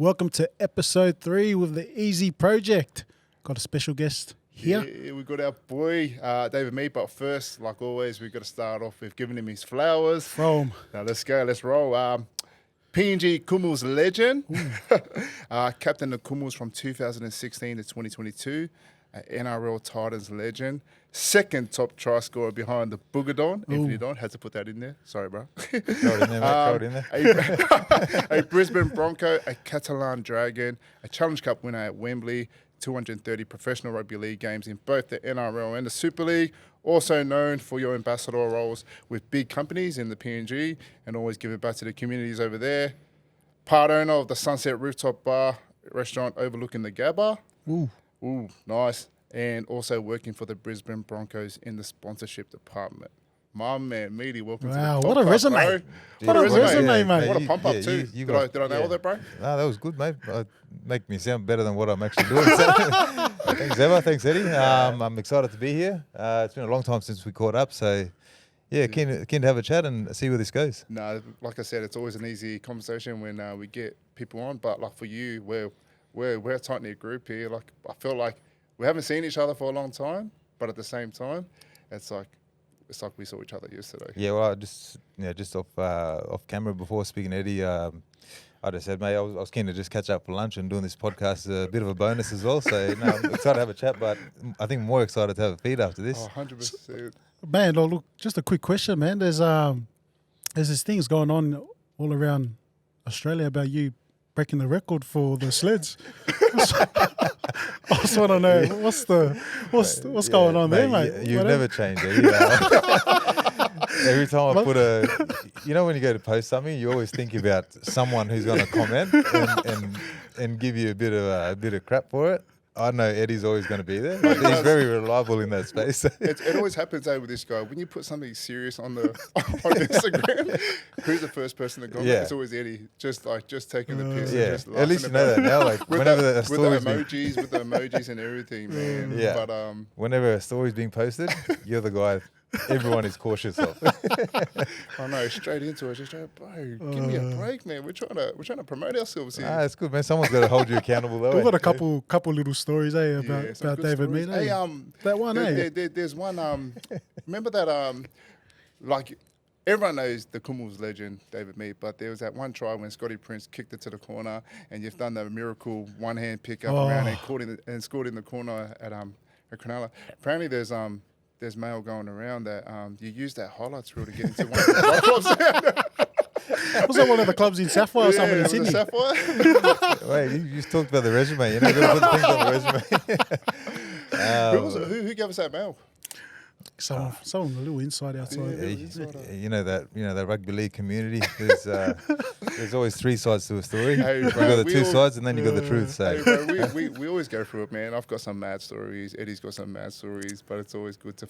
Welcome to episode 3 with the Easy Project. Got a special guest here. Yeah, we got our boy, David Mead, but first, like always, we've got to start off with giving him his flowers. Now Let's go, let's roll. PNG Kumuls legend, captain of Kumuls from 2016 to 2022, NRL Titans legend, second top try scorer behind the Boogadon, Anthony Don, had to put that in there, sorry bro. Throw it in there, mate. Throw it in there. A Brisbane Bronco, a Catalan Dragon, a Challenge Cup winner at Wembley, 230 professional rugby league games in both the NRL and the Super League, also known for your ambassador roles with big companies in the PNG and always giving back to the communities over there. Part owner of the Sunset Rooftop Bar restaurant overlooking the Gabba. Ooh, nice. And also working for the Brisbane Broncos in the sponsorship department. My man, Meaty, welcome to the podcast, what a resume. Bro. What a resume, mate. What a pump up too. You Did I nail that, bro? No, that was good, mate. Make me sound better than what I'm actually doing. So, thanks, Emma. Thanks, Eddie. I'm excited to be here. It's been a long time since we caught up, so yeah, keen to have a chat and see where this goes. No, like I said, it's always an easy conversation when we get people on. But like for you, we're a tight knit group here. Like I feel like we haven't seen each other for a long time, but at the same time, it's like we saw each other yesterday. Yeah, well, just off camera before speaking to Eddie, I just said, mate, I was keen to just catch up for lunch, and doing this podcast is a bit of a bonus as well. So no, I'm excited to have a chat, but I think more excited to have a feed after this. 100%. Man, look, just a quick question, man. There's these things going on all around Australia about you breaking the record for the sleds. I just want to know what's going on there, mate. You've never changed it. Every time I put when you go to post something, you always think about someone who's going to comment and give you a bit of crap for it. I know Eddie's always going to be there. Like, he's very reliable in that space. It always happens with this guy. When you put something serious on Instagram, who's the first person to comment? Yeah. It's always Eddie, just taking the piss. Yeah, and just at least you know that now. Like whenever a story's with the emojis and everything, man. Yeah. But whenever a story's being posted, you're the guy everyone is cautious of. I know, straight into it. Just bro, give me a break, man. We're trying to promote ourselves here. It's good, man. Someone's got to hold you accountable, though. We've got a couple little stories, about David Mead. Hey, that one, there's one. Remember that? Like everyone knows the Kumuls legend, David Mead, but there was that one try when Scotty Prince kicked it to the corner, and you've done the miracle one-hand pick up around and scored in the corner at Cronulla. Apparently, there's mail going around that you used that highlights reel to get into one of the clubs. Was that one of the clubs in Sapphire or something in Sydney? Sapphire? Wait, you just talked about the resume. You're not going to put things on the resume. Who was it? Who gave us that mail? Someone a little inside outside. You know that rugby league community. There's always 3 sides to a story. Hey, You've got the 2 sides, and then you got the truth. So hey, bro, we always go through it, man. I've got some mad stories. Eddie's got some mad stories, but it's always good to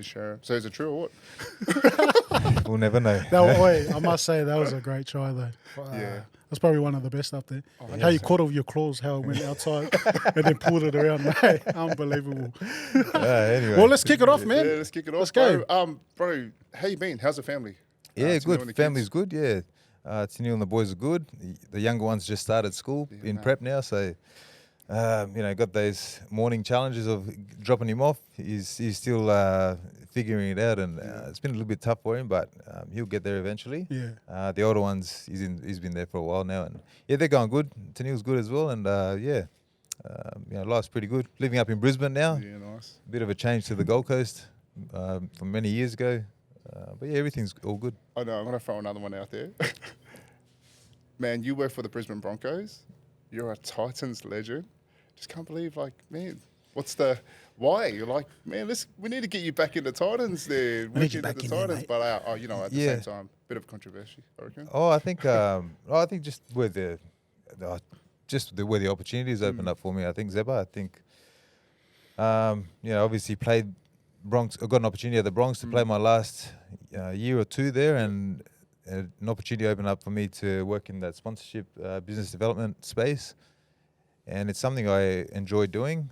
share them. So is it true or what? We'll never know. I must say that was a great try though. Yeah. That's probably one of the best up there. Oh, how you caught off your claws, how it went outside and then pulled it around, mate. Unbelievable. Anyway. Well, let's kick it off, man. Yeah, let's kick it off. Let's go. Bro, how you been? How's the family? Yeah, good. Family's good, yeah. Tennille and the boys are good. The younger ones just started school in prep now, so got those morning challenges of dropping him off. He's still figuring it out, and it's been a little bit tough for him, but he'll get there eventually. Yeah. The older ones, he's been there for a while now, and yeah, they're going good. Tennille's good as well, and life's pretty good. Living up in Brisbane now. Yeah, nice. Bit of a change to the Gold Coast from many years ago, but yeah, everything's all good. I know. I'm gonna throw another one out there. Man, you work for the Brisbane Broncos. You're a Titans legend. Just can't believe, man, why? You're like, man, we need to get you back in the Titans there. We need you back in there, mate. But at the same time, bit of controversy, I reckon. Oh, I think just where the opportunities opened up for me. I think Zebba. I think obviously played Bronx. I got an opportunity at the Bronx to play my last year or 2 there, and an opportunity opened up for me to work in that sponsorship business development space, and it's something I enjoy doing.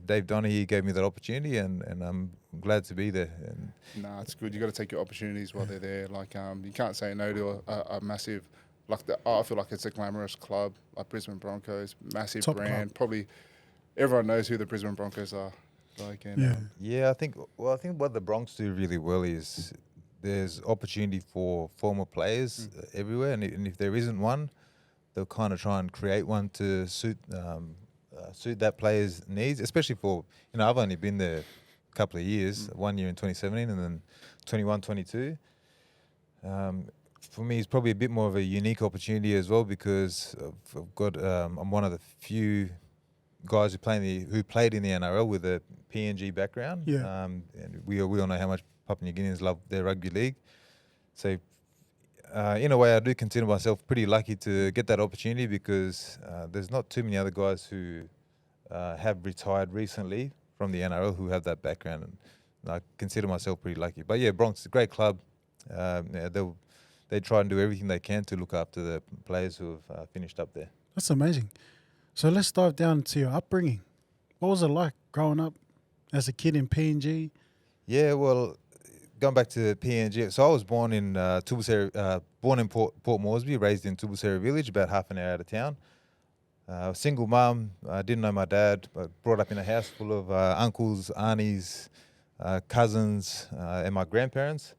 Dave Donaghy gave me that opportunity, and I'm glad to be there. And it's good. You got to take your opportunities while they're there. You can't say no to a massive I feel like it's a glamorous club, like Brisbane Broncos, massive Top brand. club. Probably everyone knows who the Brisbane Broncos are. Like, and, Yeah. Yeah, I think what the Bronx do really well is there's opportunity for former players everywhere, and if there isn't one, they'll kind of try and create one to suit that player's needs. Especially for I've only been there a couple of years, 1 year in 2017, and then 21, 22. For me, it's probably a bit more of a unique opportunity as well because I've got I'm one of the few guys who played in the NRL with a PNG background. Yeah. And we all know how much Papua New Guineans love their rugby league. So in a way, I do consider myself pretty lucky to get that opportunity because there's not too many other guys who have retired recently from the NRL who have that background, and I consider myself pretty lucky. But yeah, Bronx is a great club. They try and do everything they can to look after the players who have finished up there. That's amazing. So let's dive down to your upbringing. What was it like growing up as a kid in PNG? Yeah, well, going back to PNG, so I was born in Port Moresby, raised in Tubuseri village, about half an hour out of town. Single mum, I didn't know my dad, but brought up in a house full of uncles, aunties, cousins, and my grandparents.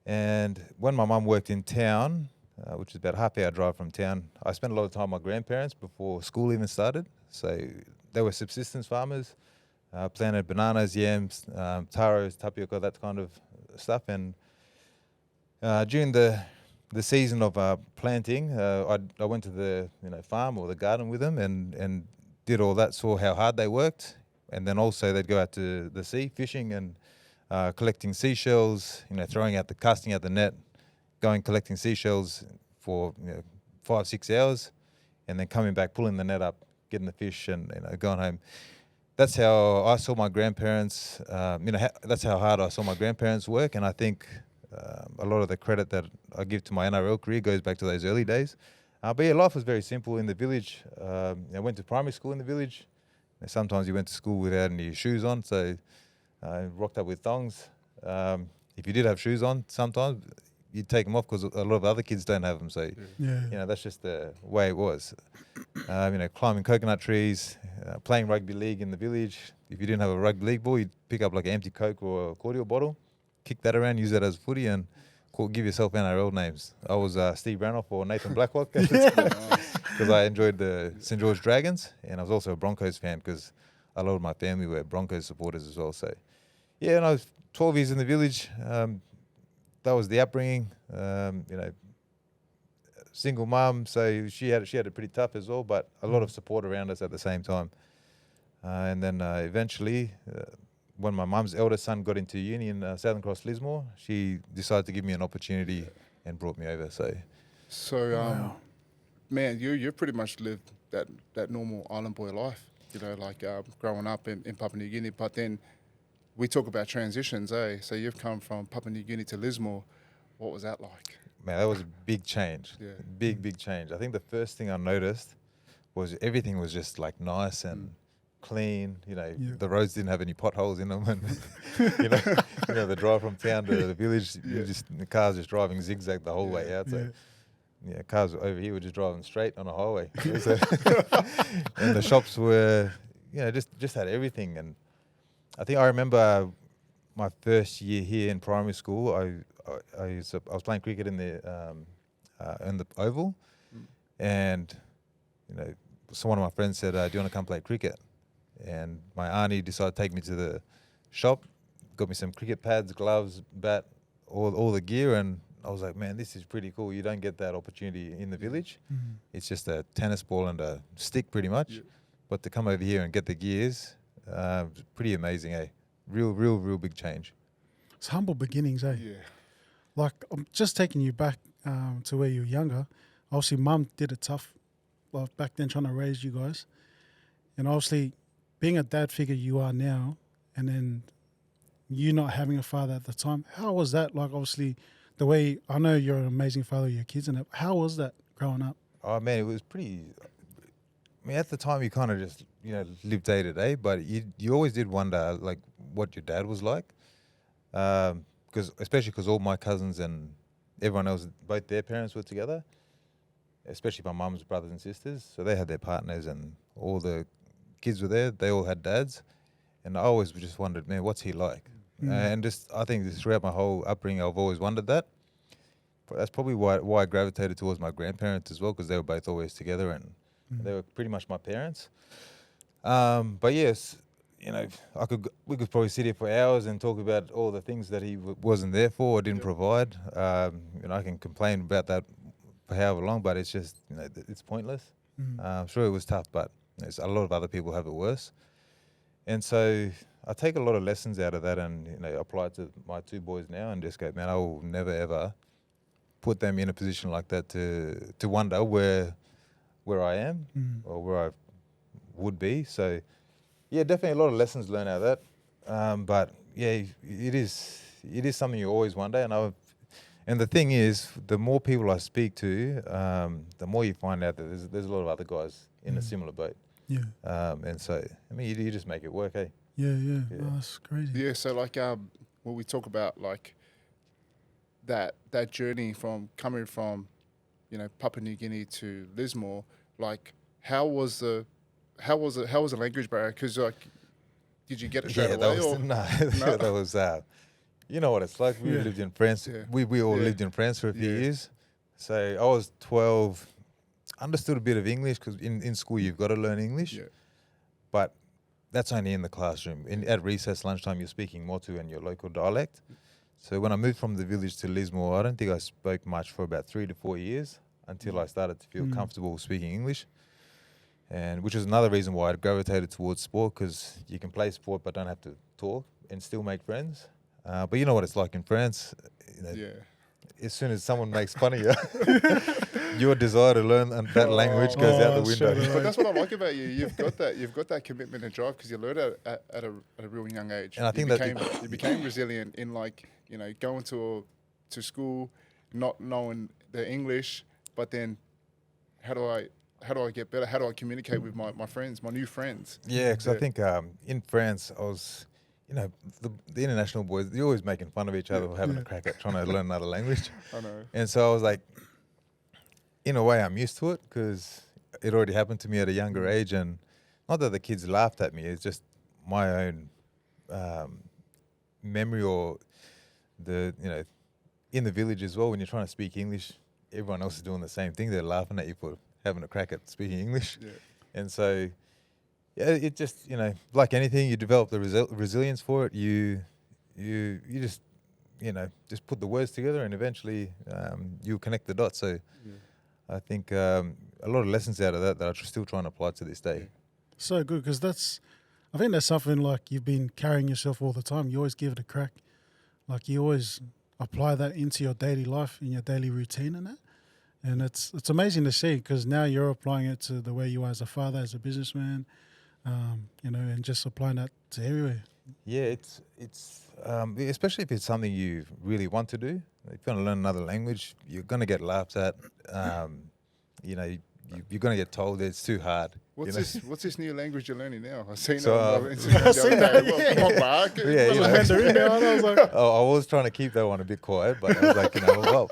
And when my mum worked in town, which is about a half-hour drive from town, I spent a lot of time with my grandparents before school even started. So they were subsistence farmers, planted bananas, yams, taros, tapioca, that kind of stuff. And during the season of planting, I went to the farm or the garden with them and did all that, saw how hard they worked. And then also they'd go out to the sea fishing and collecting seashells, casting out the net, going collecting seashells for 5-6 hours, and then coming back, pulling the net up, getting the fish, and going home. That's how I saw my grandparents. That's how hard I saw my grandparents work, and I think a lot of the credit that I give to my NRL career goes back to those early days. But yeah, life was very simple in the village. I went to primary school in the village. Sometimes you went to school without any shoes on, so I rocked up with thongs. If you did have shoes on, sometimes you'd take them off because a lot of other kids don't have them. So, that's just the way it was. Climbing coconut trees, playing rugby league in the village. If you didn't have a rugby league ball, you'd pick up like an empty Coke or a cordial bottle, kick that around, use that as footy, and give yourself NRL names. I was Steve Branoff or Nathan Blacklock because I enjoyed the St. George Dragons, and I was also a Broncos fan because a lot of my family were Broncos supporters as well. So, yeah, and I was 12 years in the village. That was the upbringing. Single mum, so she had it pretty tough as well, but a lot of support around us at the same time. And then eventually, when my mum's eldest son got into uni in Southern Cross Lismore, she decided to give me an opportunity and brought me over. So, man, you pretty much lived that normal island boy life, growing up in Papua New Guinea. But then we talk about transitions, eh? So you've come from Papua New Guinea to Lismore. What was that like? Man, that was a big change. Yeah. Big change. I think the first thing I noticed was everything was just like nice and clean. The roads didn't have any potholes in them, and the drive from town to the village, the cars just driving zigzag the whole way out. So cars over here were just driving straight on a highway. And the shops were, just had everything. And I think I remember my first year here in primary school. I was playing cricket in the oval, and so one of my friends said, "Do you want to come play cricket?" And my auntie decided to take me to the shop, got me some cricket pads, gloves, bat, all the gear, and I was like, "Man, this is pretty cool. You don't get that opportunity in the village. Mm-hmm. It's just a tennis ball and a stick, pretty much. Yeah. But to come over here and get the gears, pretty amazing, eh? Real big change." It's humble beginnings, eh? Yeah. Like, I'm just taking you back to where you were younger. Obviously, Mum did it tough back then, trying to raise you guys. And obviously, being a dad figure you are now, and then you not having a father at the time, how was that? Like, obviously, the way, I know you're an amazing father of your kids, and how was that growing up? Oh, man, it was pretty... I mean, at the time, you kind of just, lived day to day, but you always did wonder, like, what your dad was like. Especially because all my cousins and everyone else, both their parents were together. especially my mum's brothers and sisters. So they had their partners and all the kids were there. They all had dads. And I always just wondered, man, what's he like? And just, I think just throughout my whole upbringing, I've always wondered that. But that's probably why I gravitated towards my grandparents as well, because they were both always together and they were pretty much my parents. But yes, you know, we could probably sit here for hours and talk about all the things that he wasn't there for or didn't provide. You know, I can complain about that for however long, but it's just, you know, it's pointless. I'm sure it was tough, but a lot of other people have it worse. And so I take a lot of lessons out of that and, you know, apply it to my two boys now and just go, man, I will never ever put them in a position like that to wonder where I am or where I would be. So yeah, definitely a lot of lessons learned out of that. But yeah, it is something you always wonder. And the thing is, the more people I speak to, the more you find out that there's a lot of other guys in a similar boat. Yeah. And so, I mean, you just make it work, eh? Yeah. Oh, that's crazy. Yeah, so like when we talk about like that journey from coming from, you know, Papua New Guinea to Lismore, like how was the language barrier? Because like, did you get it straight away? That was you know what it's like. We lived in France. Yeah. We all lived in France for a few years. So I was 12. Understood a bit of English because in school you've got to learn English. Yeah. But that's only in the classroom. At recess, lunchtime, you're speaking Motu and your local dialect. So when I moved from the village to Lismore, I don't think I spoke much for about 3 to 4 years until I started to feel comfortable speaking English. And which is another reason why I gravitated towards sport, because you can play sport but don't have to talk and still make friends. But you know what it's like in France. You know, as soon as someone makes fun of you, your desire to learn that language goes out the window. But that's what I like about you. You've got that commitment and drive because you learned it at a real young age. And I think you became resilient in, like, you know, going to school, not knowing the English, but then how do I get better? How do I communicate with my friends, my new friends? Yeah, because I think in France, I was, you know, the international boys, they're always making fun of each other for having a crack at trying to learn another language. I know. And so I was like, in a way, I'm used to it because it already happened to me at a younger age. And not that the kids laughed at me, it's just my own memory, or you know, in the village as well, when you're trying to speak English, everyone else is doing the same thing. They're laughing at you for having a crack at speaking English. Yeah. And so, yeah, it just, you know, like anything, you develop the resilience for it. You just, you know, just put the words together and eventually you'll connect the dots. So I think a lot of lessons out of that I'm still trying to apply to this day. So good, because I think that's something like you've been carrying yourself all the time. You always give it a crack. Like you always apply that into your daily life, in your daily routine and that. And it's amazing to see, because now you're applying it to the way you are as a father, as a businessman, you know, and just applying that to everywhere. Yeah, it's especially if it's something you really want to do. If you're going to learn another language, you're going to get laughed at. You know, you're going to get told that it's too hard. What's this new language you're learning now? I've seen So, on Instagram. I've seen that, Come on, Mark. Yeah, you know. Mandarin now, and I was like, I was trying to keep that one a bit quiet, but I was like, you know, well,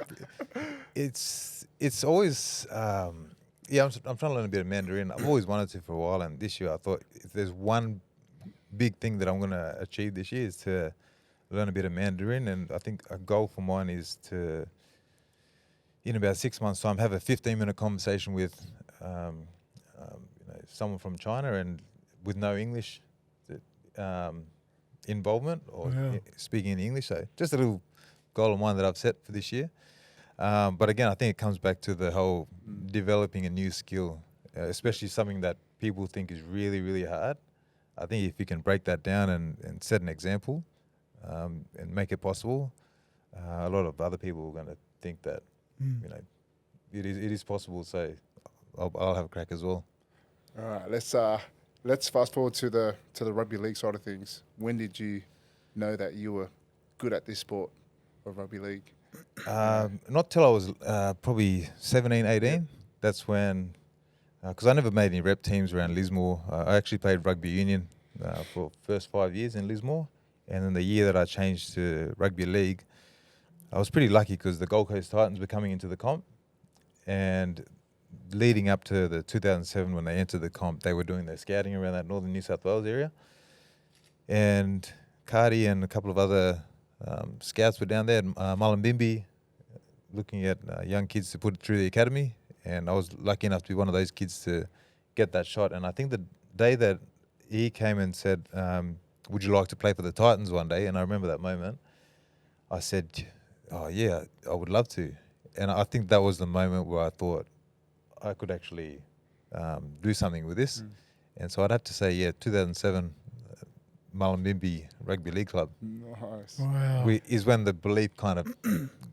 it's always, I'm trying to learn a bit of Mandarin. I've always wanted to for a while, and this year I thought if there's one big thing that I'm going to achieve this year is to learn a bit of Mandarin, and I think a goal for mine is to, in about 6 months' time, have a 15-minute conversation with you know, someone from China and with no English involvement or speaking in English. So just a little goal of mine that I've set for this year. But again, I think it comes back to the whole developing a new skill, especially something that people think is really, really hard. I think if you can break that down and set an example and make it possible, a lot of other people are going to think that, you know, it is possible. So I'll have a crack as well. All right, let's fast forward to the rugby league side of things. When did you know that you were good at this sport of rugby league? Not till I was probably 17, 18. That's when, because I never made any rep teams around Lismore. I actually played rugby union for the first 5 years in Lismore. And then the year that I changed to rugby league, I was pretty lucky because the Gold Coast Titans were coming into the comp. And leading up to the 2007 when they entered the comp, they were doing their scouting around that northern New South Wales area. And Cardi and a couple of other scouts were down there, Mullumbimby, looking at young kids to put through the academy. And I was lucky enough to be one of those kids to get that shot. And I think the day that he came and said, would you like to play for the Titans one day? And I remember that moment. I said, oh yeah, I would love to. And I think that was the moment where I thought I could actually do something with this. And so I'd have to say, 2007, Mullumbimby Rugby League Club Nice. Wow. is when the belief kind of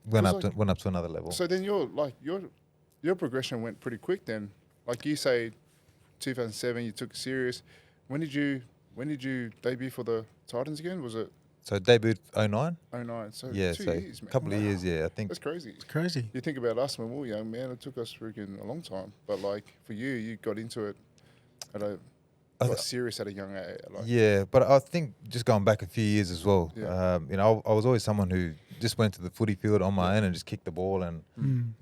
went up to another level. So then your progression went pretty quick then. Like you say, 2007, you took it serious. When did you debut for the Titans again? Was it So debuted 09? 09? So Yeah, 2 so years, man. a couple of Wow. years, I think. That's crazy. It's crazy. You think about us when we were young, man, it took us freaking a long time. But like for you got into it got serious at a young age. Like, Yeah, but I think just going back a few years as well, Yeah. I was always someone who just went to the footy field on my own and just kicked the ball and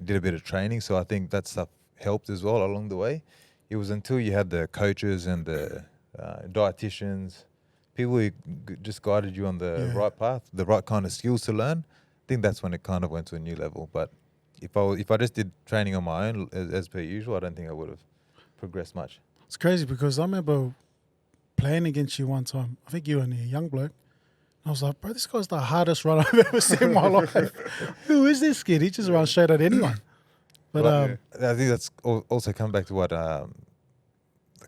did a bit of training. So I think that stuff helped as well along the way. It was until you had the coaches and the dietitians, people who just guided you on the right path, the right kind of skills to learn. I think that's when it kind of went to a new level. But if I just did training on my own as per usual, I don't think I would have progressed much. It's crazy because I remember playing against you one time. I think you were a young bloke. I was like, bro, this guy's the hardest runner I've ever seen in my life. Who is this kid? He just runs straight at anyone. But I think that's also come back to what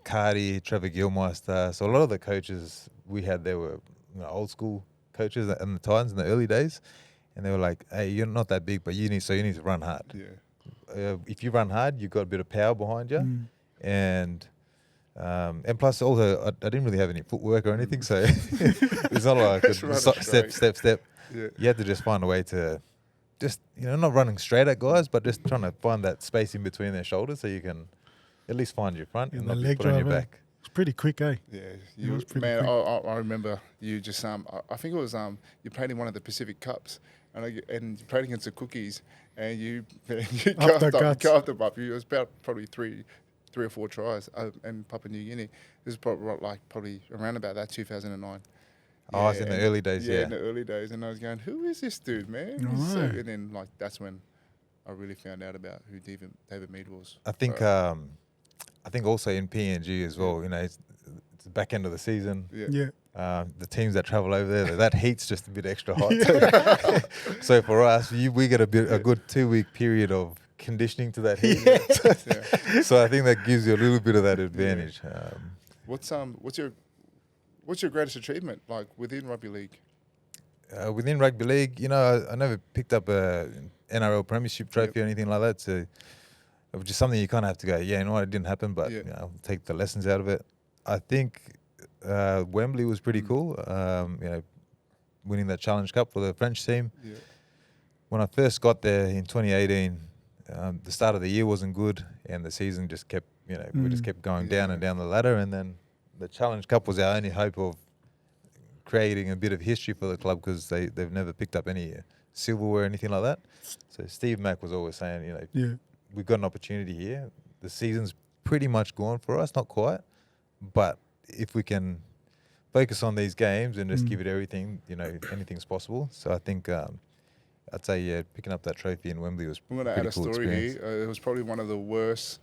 Cardi, Trevor Gilmeister. So a lot of the coaches we had there were old school coaches in the Titans in the early days, and they were like, "Hey, you're not that big, but you need to run hard. Yeah. If you run hard, you've got a bit of power behind you, and plus also I didn't really have any footwork or anything, so it's not like I Just could run step. Yeah. You had to just find a way to just not running straight at guys, but just trying to find that space in between their shoulders so you can at least find your front and the not be leg put on your drive, back. it's pretty quick, eh? Yeah, It was pretty man. quick. I remember you just I think it was you played in one of the Pacific Cups, and you played against the Cookies, and you Up the guts. carved them up. It was about probably three or four tries, and Papua New Guinea. This is probably around about that 2009. Oh, it's in the early days, in the early days, and I was going, "Who is this dude, man?" He's so, and then that's when I really found out about who David Mead was. I think also in PNG as well. It's the back end of the season. Yeah. The teams that travel over there, that heat's just a bit extra hot. So for us, we get a good 2-week period of conditioning to that heat. Yeah. So I think that gives you a little bit of that advantage. What's your greatest achievement like within rugby league? Within rugby league, I never picked up a NRL premiership trophy or anything like that. So it was just something you kind of have to go, it didn't happen, but take the lessons out of it. I think Wembley was pretty cool. Winning that Challenge Cup for the French team. Yeah. When I first got there in 2018, the start of the year wasn't good, and the season just kept, we just kept going down and down the ladder, and then the Challenge Cup was our only hope of creating a bit of history for the club because they've never picked up any silverware or anything like that. So Steve Mack was always saying, we've got an opportunity here. The season's pretty much gone for us, not quite, but if we can focus on these games and just give it everything, anything's possible. So I think I'd say picking up that trophy in Wembley was I'm going to pretty add a cool story experience. here. It was probably one of the worst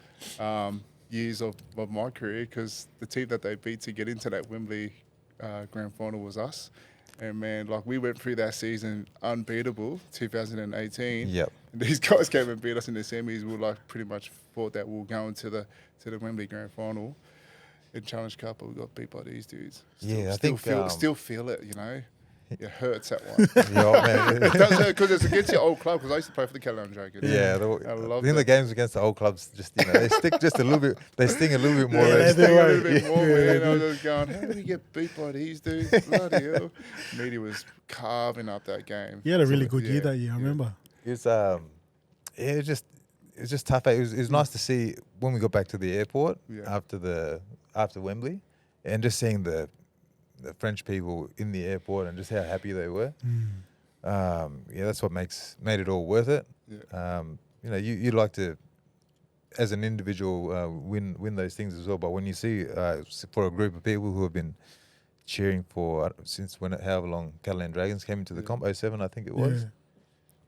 years of my career because the team that they beat to get into that Wembley grand final was us. And man, we went through that season unbeatable, 2018. Yep. And these guys came and beat us in the semis. We pretty much thought that we'll go into the Wembley grand final in Challenge Cup, but we got beat by these dudes. Still feel it, It hurts that one. Man. It does hurt because it's against your old club. Because I used to play for the Catalan Dragons. Yeah, I love the games against the old clubs, just they stick just a little bit. They sting a little bit more. Yeah, than they sting a little bit more, man. I was just going, how did we get beat by these dudes? Bloody hell! Meady was carving up that game. You had a really good year that year, I remember. It's just tough. It was nice to see when we got back to the airport after Wembley, and just seeing the French people in the airport and just how happy they were. That's what made it all worth it. Yeah. You'd like to as an individual win those things as well. But when you see for a group of people who have been cheering for since however long Catalan Dragons came into the comp, 07 I think it was, Yeah.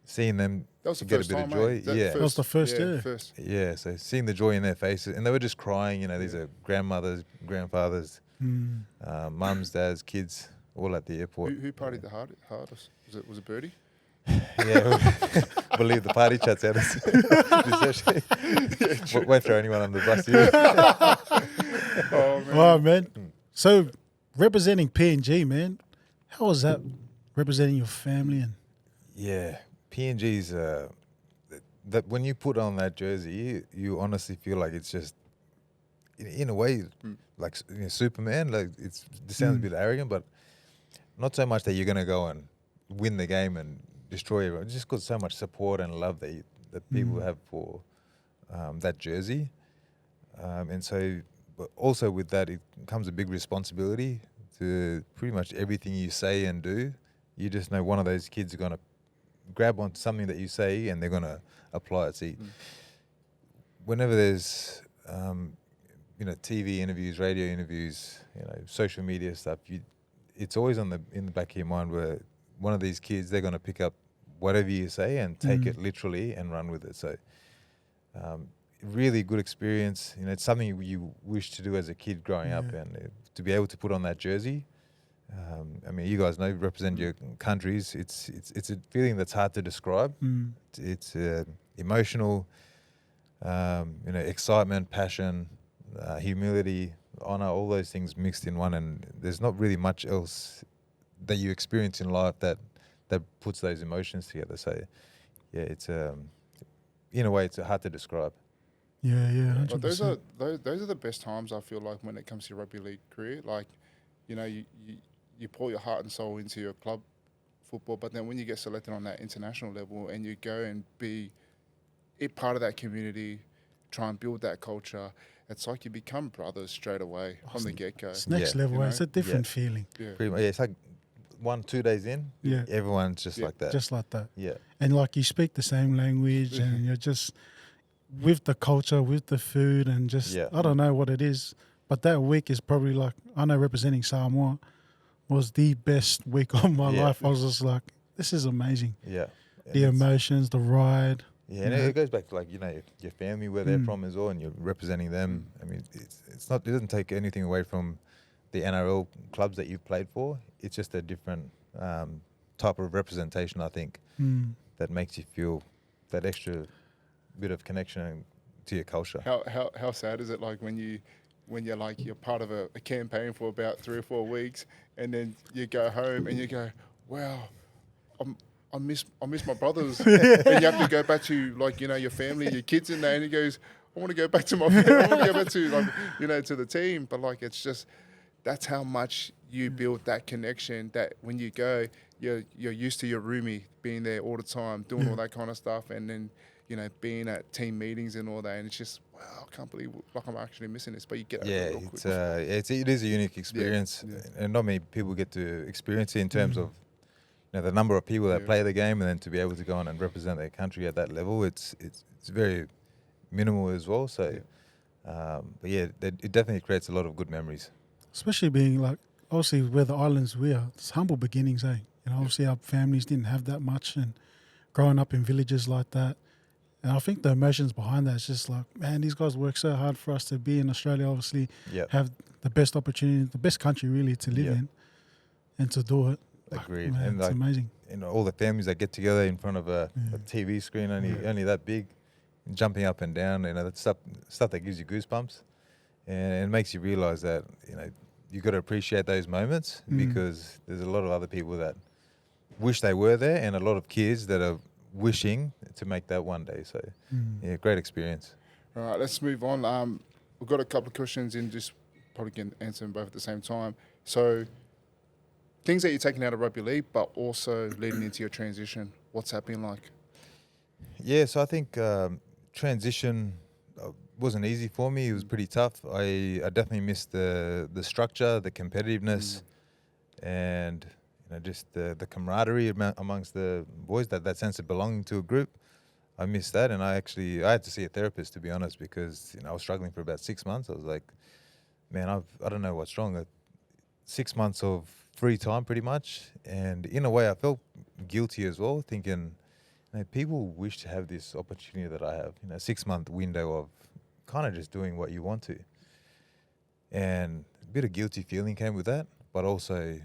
seeing them That was the get first a bit time, of joy. mate. That Yeah. That was the first, yeah. First. Yeah, so seeing the joy in their faces, and they were just crying. You know, these are grandmothers, grandfathers, mums, dads, kids, all at the airport. Who partied the hardest? Was it Birdie? Yeah, believe the party chat's at us. Won't throw anyone on the bus here. Oh man. Oh, man. So, representing PNG, man, how was that representing your family? And Yeah, PNG's that when you put on that jersey, you honestly feel like it's just, in a way, like Superman. Like this sounds a bit arrogant, but not so much that you're gonna go and win the game and destroy everyone. Just got so much support and love that people have for that jersey, and so. But also with that, it comes a big responsibility to pretty much everything you say and do. You just know one of those kids are going to grab onto something that you say and they're going to apply it. See, whenever there's, TV interviews, radio interviews, social media stuff, it's always in the back of your mind where one of these kids, they're going to pick up whatever you say and take it literally and run with it. So, really good experience. It's something you wish to do as a kid growing up, and to be able to put on that jersey. You guys know, represent your countries. It's a feeling that's hard to describe. It's emotional, excitement, passion, humility, honor, all those things mixed in one. And there's not really much else that you experience in life that puts those emotions together. So, yeah, it's in a way, it's hard to describe. yeah, 100%. But those are the best times, I feel like, when it comes to your rugby league career. Like, you pour your heart and soul into your club football, but then when you get selected on that international level and you go and be part of that community, try and build that culture, it's like you become brothers straight away from the get-go. It's next level. It's a different feeling. Yeah. Pretty much, it's like 1-2 days in, everyone's just like that. Just like that. Yeah. And like you speak the same language and you're just with the culture, with the food, and just, I don't know what it is. But that week is probably like, I know representing Samoa was the best week of my life. I was just like, this is amazing. Yeah. The emotions, the ride. Yeah, and it goes back to, like, your family, where they're from as well, and you're representing them. I mean, it's not, it doesn't take anything away from the NRL clubs that you've played for. It's just a different type of representation, I think, that makes you feel that extra bit of connection to your culture. How sad is it, like, when you're like, you're part of a campaign for about 3 or 4 weeks, and then you go home and you go, wow, I miss my brothers, and you have to go back to, like, your family, your kids in there, and he goes, I want to go back to my family, I want to go back to, like, to the team. But, like, it's just, that's how much you build that connection, that when you go, you're used to your roomie being there all the time, doing all that kind of stuff, and then, being at team meetings and all that, and it's just, wow, I can't believe, like, I'm actually missing this. But you get over it real quick. It is a unique experience, and not many people get to experience it in terms of the number of people that play the game, and then to be able to go on and represent their country at that level. It's very minimal as well. So, but yeah, it definitely creates a lot of good memories. Especially being like, obviously where the islands we are, it's humble beginnings, eh? Obviously our families didn't have that much, and growing up in villages like that. And I think the emotions behind that is just like, man, these guys work so hard for us to be in Australia, obviously, have the best opportunity, the best country really to live in, and to do it. Agreed. Man, and it's amazing. All the families that get together in front of a TV screen, only that big, jumping up and down, that's stuff that gives you goosebumps, and it makes you realise that you've got to appreciate those moments, because there's a lot of other people that wish they were there, and a lot of kids that are wishing to make that one day. So, great experience. All right, let's move on. We've got a couple of questions in, just probably can answer them both at the same time. So, things that you're taking out of rugby league, but also leading into your transition, what's that been like? Yeah, so I think transition wasn't easy for me. It was pretty tough. I definitely missed the structure, the competitiveness, and just the camaraderie amongst the boys, that sense of belonging to a group. I missed that, and I had to see a therapist, to be honest, because I was struggling for about 6 months. I was like, man, I don't know what's wrong. 6 months of free time, pretty much, and in a way, I felt guilty as well, thinking, people wish to have this opportunity that I have. 6 month window of kind of just doing what you want to, and a bit of guilty feeling came with that, but also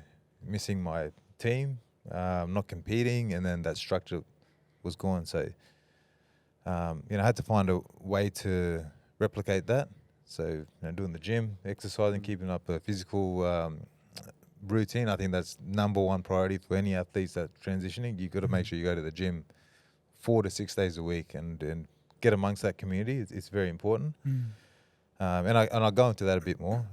missing my team, not competing, and then that structure was gone. So, I had to find a way to replicate that. So, doing the gym, exercising, keeping up a physical routine. I think that's number one priority for any athletes that transitioning. You've got to make sure you go to the gym 4 to 6 days a week and get amongst that community. It's very important. And I'll go into that a bit more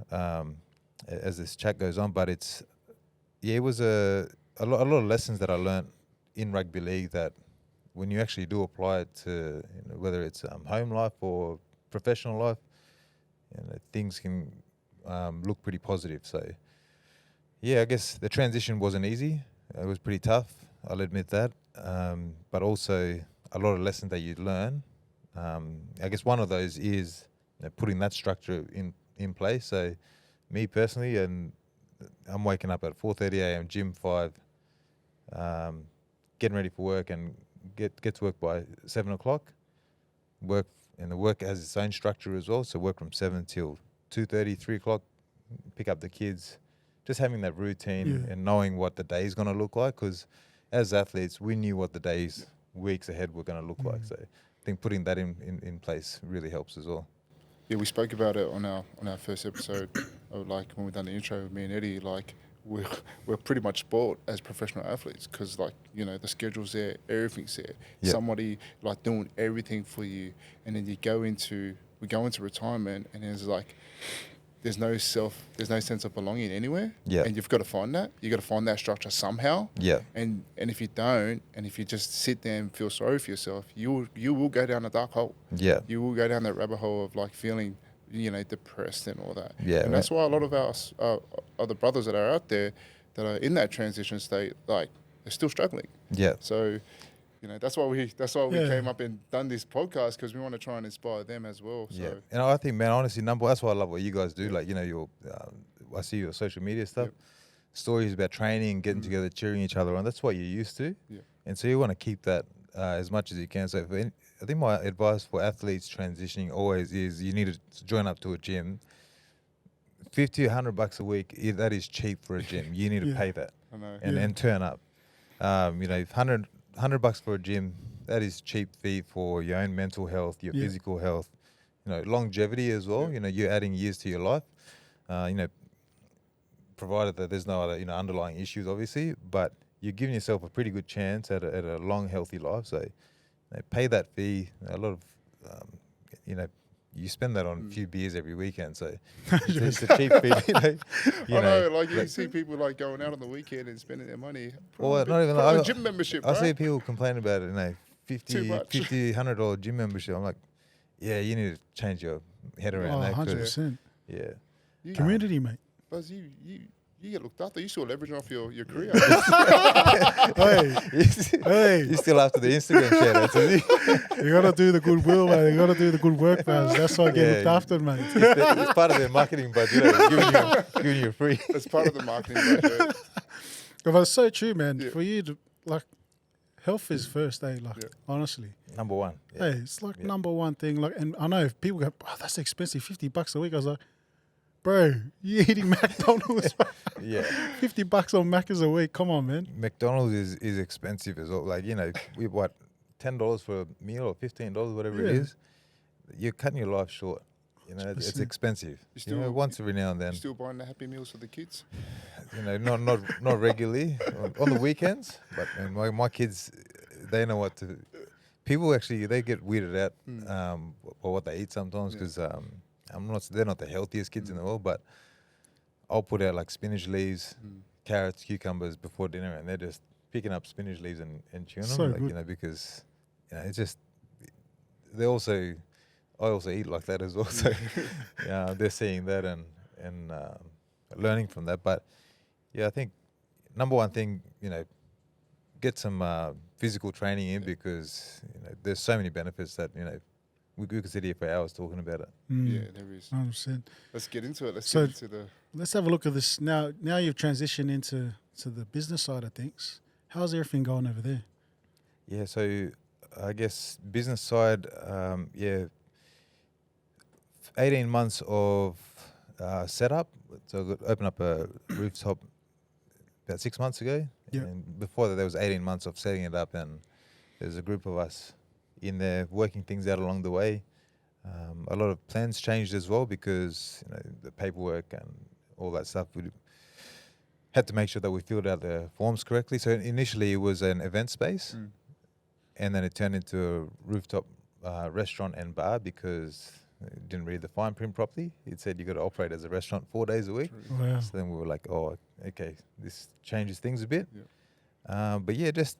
as this chat goes on. But it was a lot of lessons that I learned in rugby league that when you actually do apply it to whether it's home life or professional life, things can look pretty positive. So, yeah, I guess the transition wasn't easy. It was pretty tough. I'll admit that. But also a lot of lessons that you learn. I guess one of those is putting that structure in place. So, me personally, and I'm waking up at 4:30 a.m. gym 5, getting ready for work and get to work by 7 o'clock. Work, and the work has its own structure as well. So work from 7 till 2:30, 3 o'clock, pick up the kids. Just having that routine and knowing what the day is going to look like, because as athletes, we knew what the days, weeks ahead were going to look like. So I think putting that in place really helps as well. Yeah, we spoke about it on our first episode, of like when we done the intro with me and Eddie. Like we're pretty much spoiled as professional athletes because the schedule's there, everything's there. Yep. Somebody like doing everything for you, and then we go into retirement, and there's no sense of belonging anywhere. Yeah. And you've got to find that. You got to find that structure somehow. Yeah. And if you don't, and if you just sit there and feel sorry for yourself, you will go down a dark hole. Yeah. You will go down that rabbit hole of like feeling, depressed and all that. Yeah. And that's why a lot of our other brothers that are out there that are in that transition state, like they're still struggling. Yeah. So, that's why we came up and done this podcast, because we want to try and inspire them as well. So. Yeah. And I think, man, honestly, that's why I love what you guys do. Like, your, I see your social media stuff, stories about training, getting together, cheering each other on. That's what you're used to. Yeah. And so you want to keep that as much as you can. So I think my advice for athletes transitioning always is you need to join up to a gym. $50, $100 a week, that is cheap for a gym. You need to pay that I know. and turn up. $100 for a gym, that is cheap fee for your own mental health, your physical health, longevity as well. You're adding years to your life. Provided that there's no other underlying issues, obviously, but you're giving yourself a pretty good chance at a long, healthy life. So, pay that fee. A lot of, you spend that on a few beers every weekend. So, it's a cheap fee. I know, like you see people like going out on the weekend and spending their money. Or not even a gym membership. I bro. see people complain about it. Too much. $100 gym membership. I'm like, yeah, you need to change your head around that. 100%. Yeah. Community, mate. Buzz, you get looked after. You still leveraging off your career. Hey, You're still after the Instagram shout-outs, is he? you gotta do the goodwill, man. You gotta do the good work, man. That's why I get looked after, mate. It's part of their marketing budget. Giving you free. That's part of the marketing budget. But it's so true, man. Yeah. For you to health is first, honestly. Number one. Yeah. Hey, it's number one thing. And I know if people go, oh, that's expensive, $50 a week. I was like, bro, you eating McDonald's? Yeah. $50 on Macca's a week. Come on, man. McDonald's is expensive as well. We what, $10 for a meal or $15, whatever it is. You're cutting your life short. It's expensive. Once every now and then. You still buying the Happy Meals for the kids? Not regularly. On the weekends. But my kids, they know what to. People actually, they get weirded out for what they eat sometimes because they're not the healthiest kids in the world, but I'll put out like spinach leaves, carrots, cucumbers before dinner, and they're just picking up spinach leaves and chewing them, because it's just I also eat like that as well, so they're seeing that and learning from that. But I think number one thing, get get some physical training in because there's so many benefits that we could sit here for hours talking about it. Yeah, there is. 100%. Let's get into it. So- the. Let's have a look at this now. Now you've transitioned into the business side of things. How's everything going over there? Yeah, so I guess business side, 18 months of setup. So I opened up a rooftop about 6 months ago. Yeah. And before that, there was 18 months of setting it up, and there's a group of us in there working things out along the way. A lot of plans changed as well because the paperwork and all that stuff. We had to make sure that we filled out the forms correctly. So initially it was an event space, and then it turned into a rooftop restaurant and bar because it didn't read the fine print properly. It said you got to operate as a restaurant 4 days a week. Wow. So then we were like, oh, okay, this changes things a bit. Yeah. But yeah, just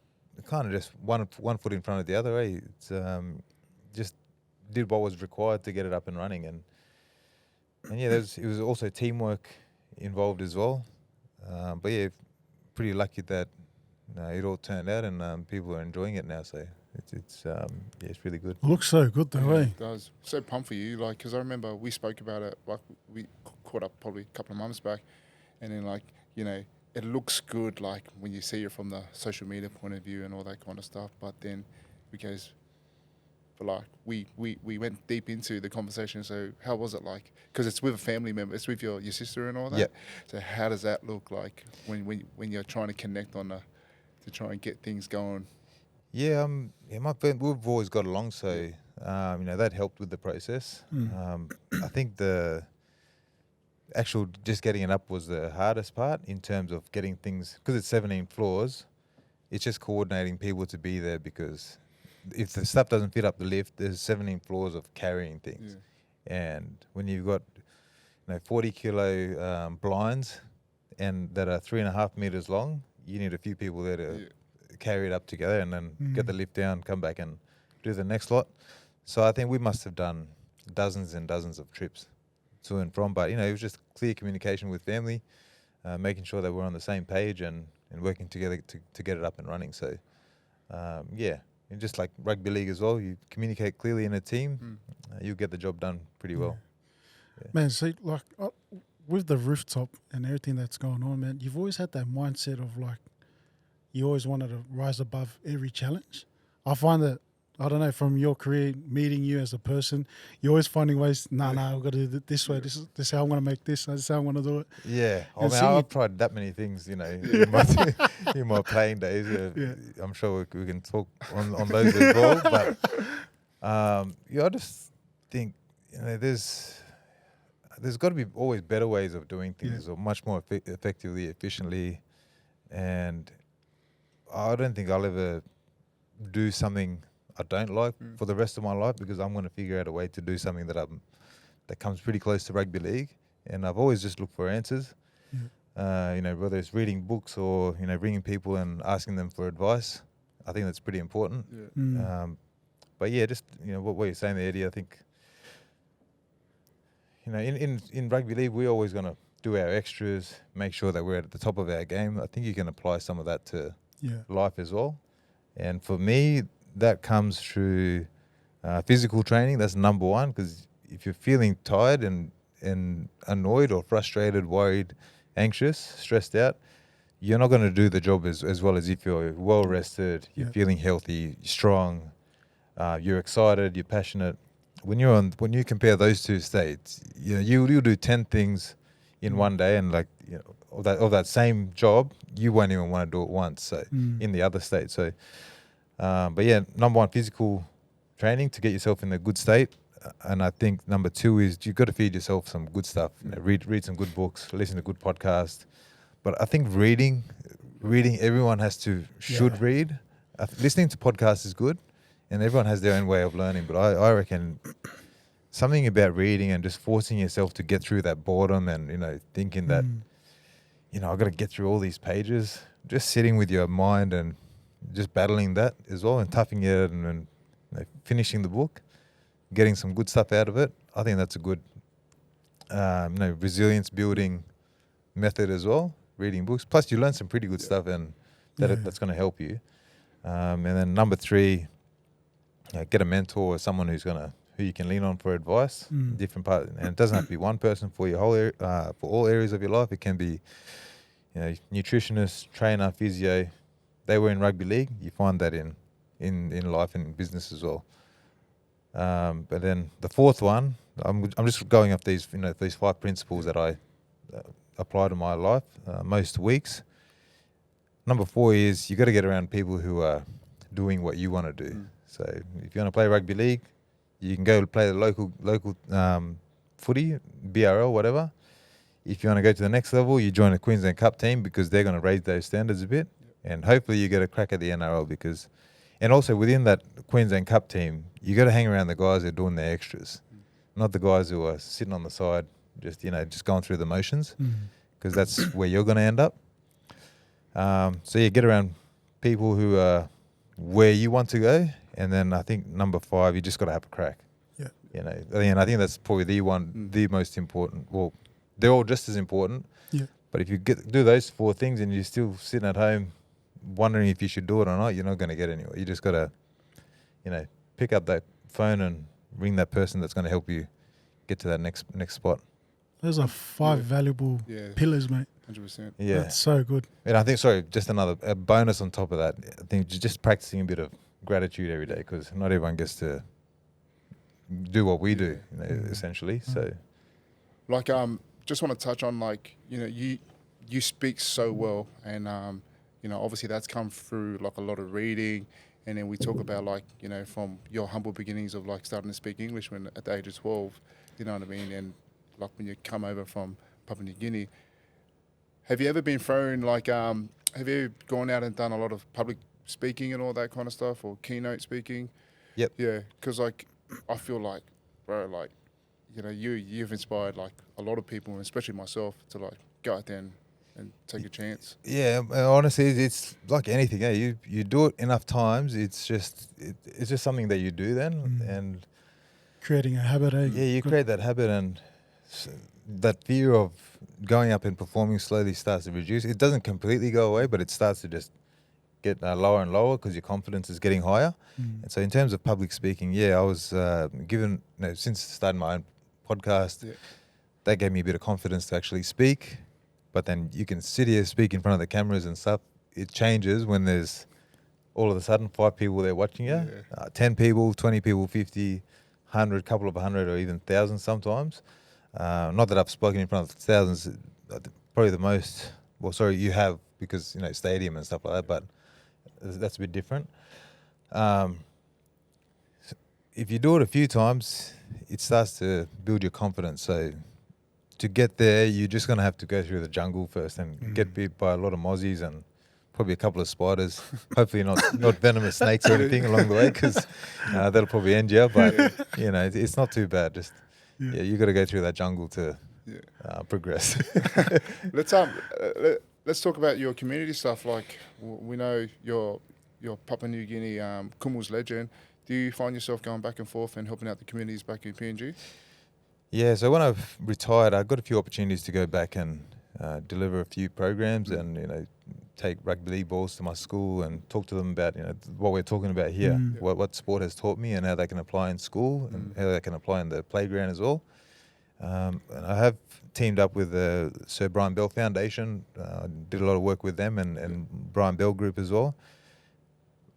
kind of just one foot in front of the other. It's just did what was required to get it up and running, and yeah, it was also teamwork involved as well. But yeah, pretty lucky that it all turned out, and people are enjoying it now. So it's really good. Looks so good though, eh? It does. So pumped for you, like, because I remember we spoke about it, like we caught up probably a couple of months back, and then it looks good, like when you see it from the social media point of view and all that kind of stuff. But then because we went deep into the conversation. So how was it like? Because it's with a family member, it's with your sister and all that. Yep. So how does that look like when you're trying to connect to try and get things going? Yeah, my family, we've always got along, so that helped with the process. I think the actual just getting it up was the hardest part in terms of getting things, because it's 17 floors. It's just coordinating people to be there, because if the stuff doesn't fit up the lift, there's 17 floors of carrying things. Yeah. And when you've got 40 kilo blinds and that are 3.5 meters long, you need a few people there to carry it up together and then get the lift down, come back and do the next lot. So I think we must have done dozens and dozens of trips to and from, but it was just clear communication with family, making sure that we're on the same page and working together to get it up and running. So and just like rugby league as well, you communicate clearly in a team, you get the job done pretty well. Yeah. Man, see, like with the rooftop and everything that's going on, man, you've always had that mindset of like, you always wanted to rise above every challenge. I find that, I don't know, from your career, meeting you as a person, you're always finding ways, I've got to do it this way. This is how I'm going to make this. This is how I'm going to do it. Yeah. And I've tried that many things, in my playing days. I'm sure we can talk on those as well. But, I just think, there's got to be always better ways of doing things, or much more effectively, efficiently. And I don't think I'll ever do something I don't like for the rest of my life, because I'm going to figure out a way to do something that comes pretty close to rugby league. And I've always just looked for answers, whether it's reading books or, ringing people and asking them for advice. I think that's pretty important. Yeah. But yeah, just, what you're saying there, Eddie, I think, in rugby league, we're always going to do our extras, make sure that we're at the top of our game. I think you can apply some of that to life as well. And for me, that comes through physical training. That's number one, because if you're feeling tired and annoyed or frustrated, worried, anxious, stressed out, you're not going to do the job as well as if you're well rested, you're feeling healthy, strong, you're excited, you're passionate. When you compare those two states, you'll do 10 things in one day, and of that same job, you won't even want to do it once. So in the other state, so. But yeah, number one, physical training to get yourself in a good state, and I think number two is you've got to feed yourself some good stuff. Read some good books, listen to good podcasts. But I think reading, everyone should read. Listening to podcasts is good, and everyone has their own way of learning. But I reckon something about reading and just forcing yourself to get through that boredom, and thinking that I've got to get through all these pages. Just sitting with your mind and just battling that as well, and toughing it and finishing the book, getting some good stuff out of it. I think that's a good resilience building method as well, reading books. Plus you learn some pretty good stuff, and that's going to help you. And then number 3, get a mentor or someone who you can lean on for advice. Different part, and it doesn't have to be one person for your whole for all areas of your life. It can be, nutritionist, trainer, physio. They were in rugby league. You find that in life and in business as well. But then the 4th one, I'm just going off these 5 principles that I apply to my life most weeks. Number 4 is you got to get around people who are doing what you want to do. So if you want to play rugby league, you can go play the local footy, BRL, whatever. If you want to go to the next level, you join the Queensland Cup team because they're going to raise those standards a bit. And hopefully you get a crack at the NRL and also within that Queensland Cup team, you got to hang around the guys who are doing their extras, not the guys who are sitting on the side, just going through the motions, because that's where you're going to end up. So you get around people who are where you want to go. And then I think number 5, you just got to have a crack. Yeah. And I think that's probably the most important. Well, they're all just as important. Yeah. But if you do those 4 things and you're still sitting at home wondering if you should do it or not, you're not going to get anywhere. You just got to, pick up that phone and ring that person that's going to help you get to that next spot. Those are 5 valuable pillars, mate. 100%. Yeah. That's so good. And I think, just a bonus on top of that, I think just practicing a bit of gratitude every day, because not everyone gets to do what we do, essentially. So, just want to touch on you speak so well, and obviously that's come through a lot of reading, and then we talk about from your humble beginnings of starting to speak English when at the age of 12, you know what I mean, and when you come over from Papua New Guinea. Have you ever been thrown have you gone out and done a lot of public speaking and all that kind of stuff, or keynote speaking? Yep. Yeah, because I feel bro, you've inspired a lot of people, and especially myself, to go out there and take a chance. Yeah, honestly, it's like anything. You do it enough times, it's just something that you do then, and creating a habit. You create that habit, and that fear of going up and performing slowly starts to reduce. It doesn't completely go away, but it starts to just get lower and lower because your confidence is getting higher. And so in terms of public speaking, I was given, since starting my own podcast, that gave me a bit of confidence to actually speak. But then you can sit here, speak in front of the cameras and stuff. It changes when there's all of a sudden 5 people there watching you, 10 people, 20 people, 50, 100, couple of 100, or even thousands sometimes. Not that I've spoken in front of thousands, probably the most, you have, because, stadium and stuff like that, but that's a bit different. If you do it a few times, it starts to build your confidence. So to get there, you're just going to have to go through the jungle first and get bit by a lot of mozzies and probably a couple of spiders. Hopefully not venomous snakes or anything along the way, because that'll probably end you. But, it's not too bad. Just, you got to go through that jungle to progress. Let's talk about your community stuff. We know you're Papua New Guinea Kumuls legend. Do you find yourself going back and forth and helping out the communities back in PNG? Yeah, so when I've retired, I got a few opportunities to go back and deliver a few programs and, take rugby league balls to my school and talk to them about, what we're talking about here, what sport has taught me and how they can apply in school and how they can apply in the playground as well. And I have teamed up with the Sir Brian Bell Foundation, did a lot of work with them and Brian Bell Group as well.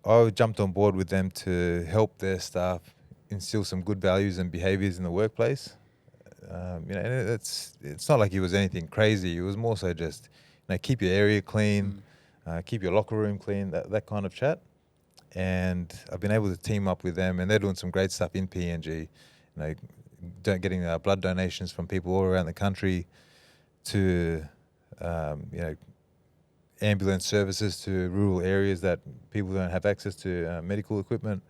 I jumped on board with them to help their staff instill some good values and behaviours in the workplace. And it's not like it was anything crazy. It was more so just, keep your area clean, keep your locker room clean, that kind of chat. And I've been able to team up with them, and they're doing some great stuff in PNG. Getting blood donations from people all around the country, to ambulance services to rural areas that people don't have access to medical equipment,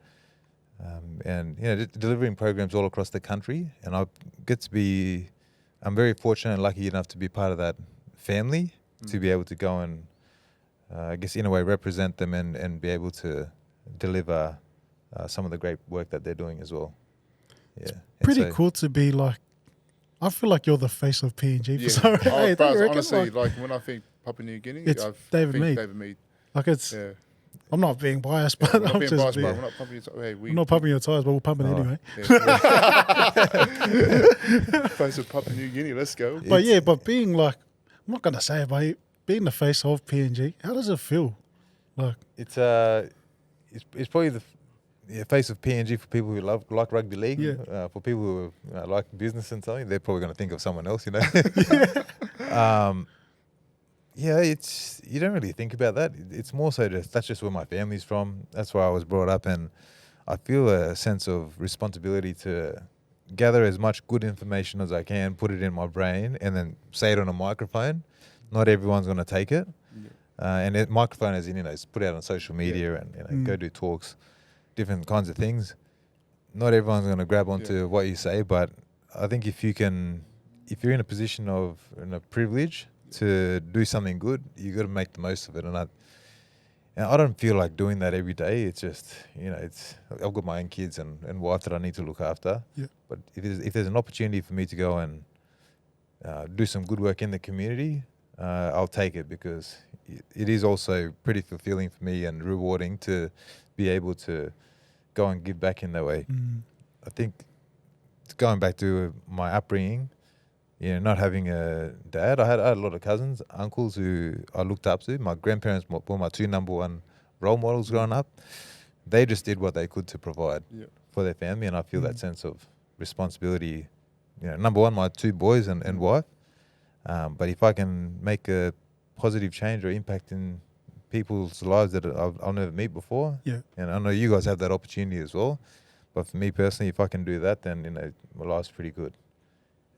and delivering programs all across the country. And I'm very fortunate and lucky enough to be part of that family, to be able to go and I guess in a way represent them and be able to deliver some of the great work that they're doing as well. Yeah, pretty cool to be I feel like you're the face of PNG. Yeah. So, Honestly, when I think Papua New Guinea, it's I David think Mead. David Mead. Like it's, Yeah. I'm not being biased, but We're not I'm being just biased, being, but we're not pumping your hey, I'm not pumping your tires, but we're pumping anyway. Face of Papua New Guinea, let's go. But yeah, but being like, I'm not gonna say it, but being the face of PNG, how does it feel? Like, It's probably the face of PNG for people who like rugby league. Yeah. For people who like business and something, they're probably going to think of someone else, you know. Yeah, it's you don't really think about that. It's more so that's just where my family's from. That's where I was brought up, and I feel a sense of responsibility to gather as much good information as I can, put it in my brain, and then say it on a microphone. Not everyone's going to take it. And microphone as in, it's put out on social media and go do talks, different kinds of things. Not everyone's going to grab onto what you say, but I think if you're in a position of privilege to do something good, you got to make the most of it. And I don't feel like doing that every day. It's just, I've got my own kids and wife that I need to look after. Yeah. But if there's an opportunity for me to go and do some good work in the community, I'll take it, because it is also pretty fulfilling for me and rewarding to be able to go and give back in that way. I think going back to my upbringing, not having a dad, I had a lot of cousins, uncles who I looked up to. My grandparents were my two number one role models growing up. They just did what they could to provide for their family, and I feel that sense of responsibility. Number one, my two boys and wife. But if I can make a positive change or impact in people's lives that I'll never meet before, and I know you guys have that opportunity as well. But for me personally, if I can do that, then my life's pretty good.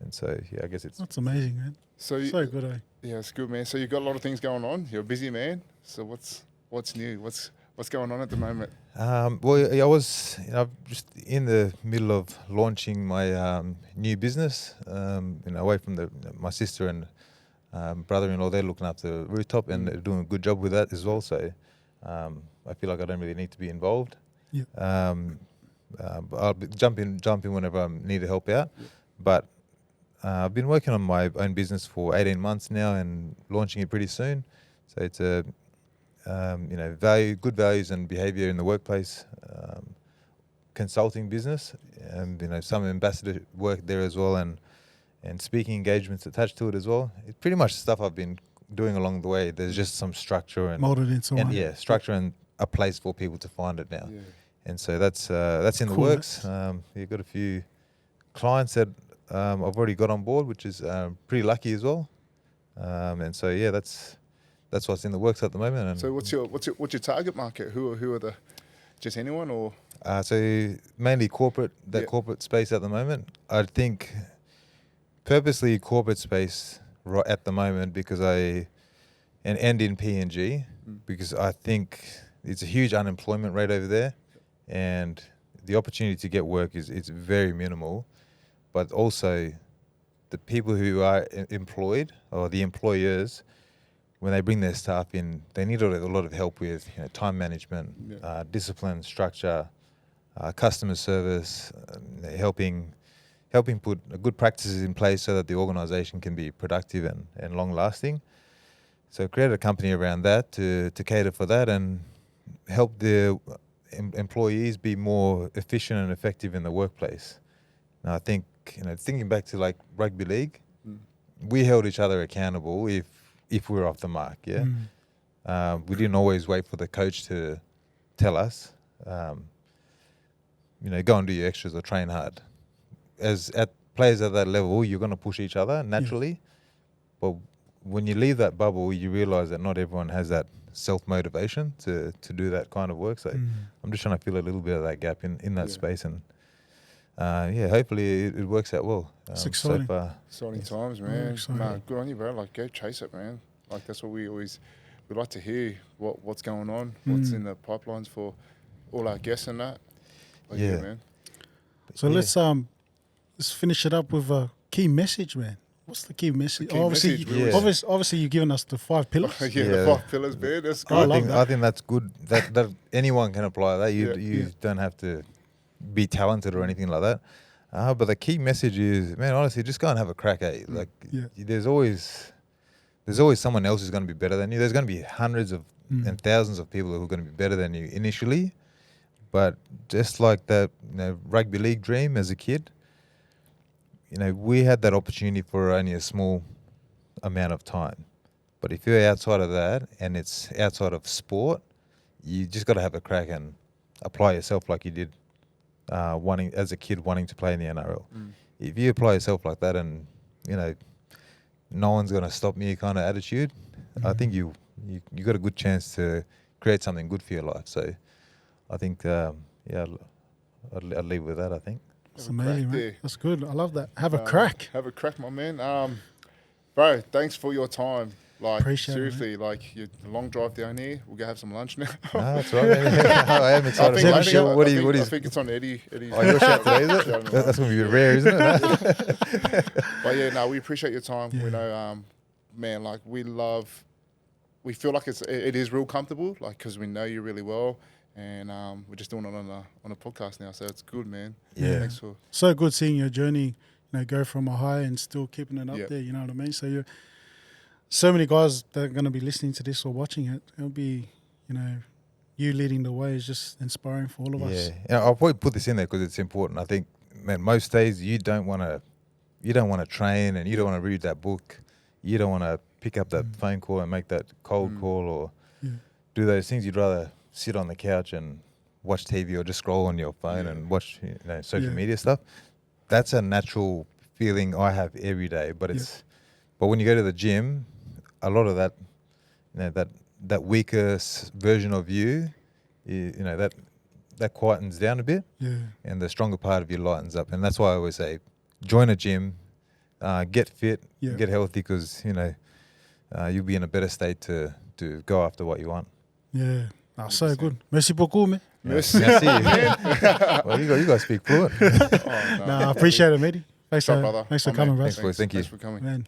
And so I guess that's amazing, man. So good, eh? Yeah, it's good, man. So you've got a lot of things going on. You're a busy man. So what's new? What's going on at the moment? Well, I was just in the middle of launching my new business. Away from my sister and brother-in-law, they're looking after the rooftop and they're doing a good job with that as well. So I feel like I don't really need to be involved. Yeah. I'll jump in whenever I need to help out. Yeah. But I've been working on my own business for 18 months now and launching it pretty soon. So it's a good values and behaviour in the workplace, consulting business, and some ambassador work there as well, and speaking engagements attached to it as well. It's pretty much stuff I've been doing along the way. There's just some structure and molded into one. Yeah, structure and a place for people to find it now. Yeah. And so that's in the works. You've got a few clients that I've already got on board, which is pretty lucky as well. And so that's what's in the works at the moment. And so what's your target market? Who are just anyone or? So mainly corporate space at the moment. I think purposely corporate space right at the moment because and in PNG because I think it's a huge unemployment rate over there, and the opportunity to get work is very minimal. But also, the people who are employed or the employers, when they bring their staff in, they need a lot of help with time management, discipline, structure, customer service, helping put good practices in place so that the organisation can be productive and long lasting. So create a company around that to cater for that and help the employees be more efficient and effective in the workplace. Now I think thinking back to like rugby league, we held each other accountable if we were off the mark. Yeah, we didn't always wait for the coach to tell us, go and do your extras or train hard. As at players at that level, you're going to push each other naturally, but when you leave that bubble, you realise that not everyone has that self-motivation to do that kind of work. So I'm just trying to fill a little bit of that gap in that space, and hopefully it works out well. It's exciting. So far. Exciting times, man. No, good on you, bro. Like, go chase it, man. Like, that's what we like to hear, what's going on, what's in the pipelines for all our guests and that. Like, man. So let's finish it up with a key message, man. What's the key message? Obviously, you've given us the 5 pillars. The 5 pillars, man. That's good. I think that's good. That anyone can apply that. You don't have to be talented or anything like that. But the key message is, man, honestly, just go and have a crack at it. Like, there's always there's always someone else who's going to be better than you. There's going to be hundreds of and thousands of people who are going to be better than you initially. But just like that, rugby league dream as a kid, we had that opportunity for only a small amount of time. But if you're outside of that and it's outside of sport, you just got to have a crack and apply yourself like you did as a kid wanting to play in the NRL. If you apply yourself like that and, no one's going to stop me kind of attitude, I think you got a good chance to create something good for your life. So I think, I'd leave with that, I think. That's amazing, man. That's good. I love that. Have a crack. Have a crack, my man. Bro, thanks for your time. Like, Appreciate seriously, like, your long drive down here. We'll go have some lunch now. No, that's right, man. I am excited. I think it's on Eddie's. Oh, your shout today, is it? That's going to be rare, isn't it? But yeah, no, we appreciate your time. We know, man, like, we feel like it is real comfortable, like, because we know you really well. And we're just doing it on a podcast now, so it's good, man. Yeah. Thanks for so good seeing your journey, go from a high and still keeping it up there. You know what I mean? So you're so many guys that are going to be listening to this or watching it. It'll be, you leading the way is just inspiring for all of us. Yeah, I'll probably put this in there because it's important. I think, man, most days you don't want to train and you don't want to read that book. You don't want to pick up that phone call and make that cold call or do those things. You'd rather sit on the couch and watch TV or just scroll on your phone and watch social media stuff. That's a natural feeling I have every day. But but when you go to the gym, a lot of that, that weaker version of you, that quietens down a bit, and the stronger part of you lightens up. And that's why I always say, join a gym, get fit, get healthy, because you'll be in a better state to go after what you want. Yeah. So good. Merci beaucoup, man. Merci. Well, you guys speak fluent. I appreciate it, matey. Thanks, brother. Thanks for coming, bro. Thanks for coming. Man.